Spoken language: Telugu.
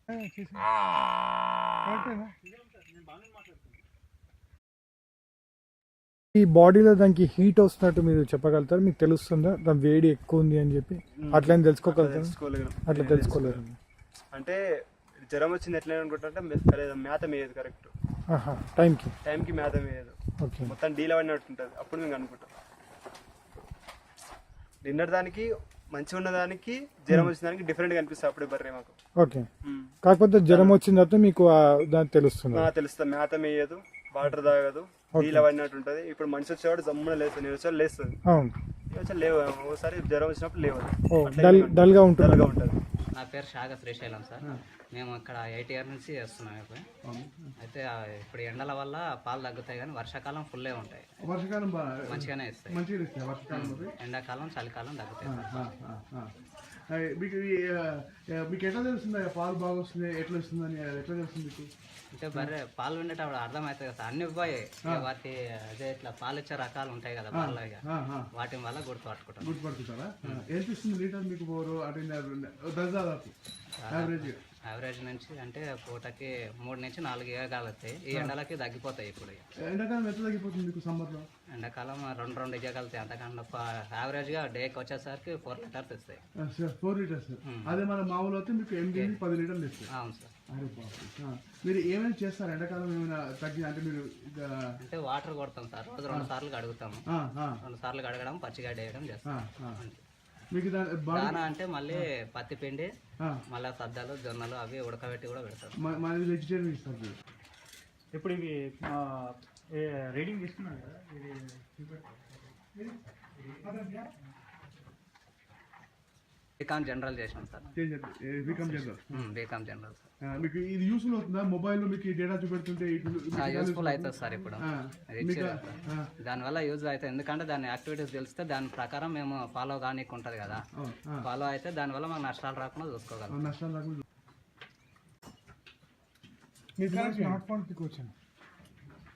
ఈ బాడీలో దానికి హీట్ వస్తున్నట్టు మీరు చెప్పగలుగుతారు, మీకు తెలుస్తుందా దాని వేడి ఎక్కువ ఉంది అని చెప్పి? అట్లా తెలుసుకోగలుగుతారు? అట్లా తెలుసుకోలేరు అంటే జ్వరం వచ్చింది ఎట్లా అనుకుంటుంటే మేత మేయదు కరెక్ట్ టైంకి మేత మేయదు, మొత్తం డీల్ పడినట్టు ఉంటుంది. అప్పుడు మేము అనుకుంటాం డిన్నర్ దానికి మంచిగా ఉన్న దానికి జ్వరం వచ్చిన దానికి డిఫరెంట్ గా అనిపిస్తుంది అప్పుడే బర్రె మాకు. ఓకే, కాకపోతే జ్వరం వచ్చిన తర్వాత మీకు తెలుస్తుంది మేత మేయదు, వాటర్ తాగదు, డీల్ పడినట్టు ఉంటుంది. ఇప్పుడు మనిషి వచ్చేవాడు జమ్మున లేస్తుంది, నేను వచ్చేవాడు లేస్తుంది, లేవు. ఒకసారి జ్వరం వచ్చినప్పుడు లేవు, డల్ గా ఉంటుంది. నా పేరు షాగ శ్రీశైలం సార్. మేము ఇక్కడ 8 years నుంచి చేస్తున్నాం. అయితే ఇప్పుడు ఎండల వల్ల పాలు తగ్గుతాయి, కానీ వర్షాకాలం ఫుల్లే ఉంటాయి. వర్షాకాలం మంచిగానే ఇస్తాయి. ఎండాకాలం చలికాలం తగ్గుతాయి. మీకు ఎట్లా తెలుస్తుంది పాలు బాగా వస్తుంది, ఎట్లా వస్తుందని ఎట్లా తెలుస్తుంది మీకు? అంటే బర్రె పాలు విండేటప్పుడు అర్థమవుతుంది కదా, అన్ని పోయాయి. వాటి అదే ఇట్లా పాలు ఇచ్చే రకాలు ఉంటాయి కదా పాలు, వాటి వల్ల గుర్తుపడుతుంటారా? ఎంత ఇస్తుంది లీటర్ మీకు బోరు? దాదాపు యావరేజ్ నుంచి అంటే పూటకి 3 నుంచి 4 ఏగాలు వస్తాయి. ఈ ఎండలకి తగ్గిపోతాయి. ఇప్పుడు ఎండాకాలం ఎంత తగ్గిపోతుంది మీకు సమ్మర్లో? ఎండాకాలం 2 ఇవ్వగలుగుతాయి. అంతకన్నా యావరేజ్ గా డేకి వచ్చేసరికి 4 లీటర్స్ ఇస్తాయి. 4 లీటర్స్. అదే మన మామూలు అయితే మీకు 8-10 లీటర్లు ఇస్తాయి. అవును సార్. అరే బాబు, మీరు ఏమైనా చేస్తారు ఎండాకాలం? ఏమైనా తగ్గి అంటే మీరు అంటే వాటర్ కొడతాం సార్, రోజు 2 సార్లు కడుగుతాము. 2 సార్లు కడగడం, పచ్చిగడ్డ వేయడం చేస్తాం. మీకు దానా అంటే మళ్ళీ పత్తి పిండి, మళ్ళీ సద్దాలు, జొన్నలు అవి ఉడకబెట్టి కూడా పెడతారు. మళ్ళీ వెజిటేరియన్ ఇస్తారు. ఇప్పుడు ఇవి రీడింగ్ తీసుకున్నాను కదా, బీకామ్ జనరల్ చేసినాం sir. BCom general. BCom general sir. మీకు ఇది యూస్ఫుల్ అవుతుందా? మొబైల్లో మీకు డేటా చూపెడుతుంటే యూస్ఫుల్ అవుతుంది సార్. ఇప్పుడు దానివల్ల యూజ్ అవుతుంది, ఎందుకంటే దాని యాక్టివిటీస్ తెలిస్తే దాని ప్రకారం మేము ఫాలో కానీ ఉంటుంది కదా, ఫాలో అయితే దానివల్ల మాకు నష్టాలు రాకుండా చూసుకోగలం. నష్టాలు రాకుండా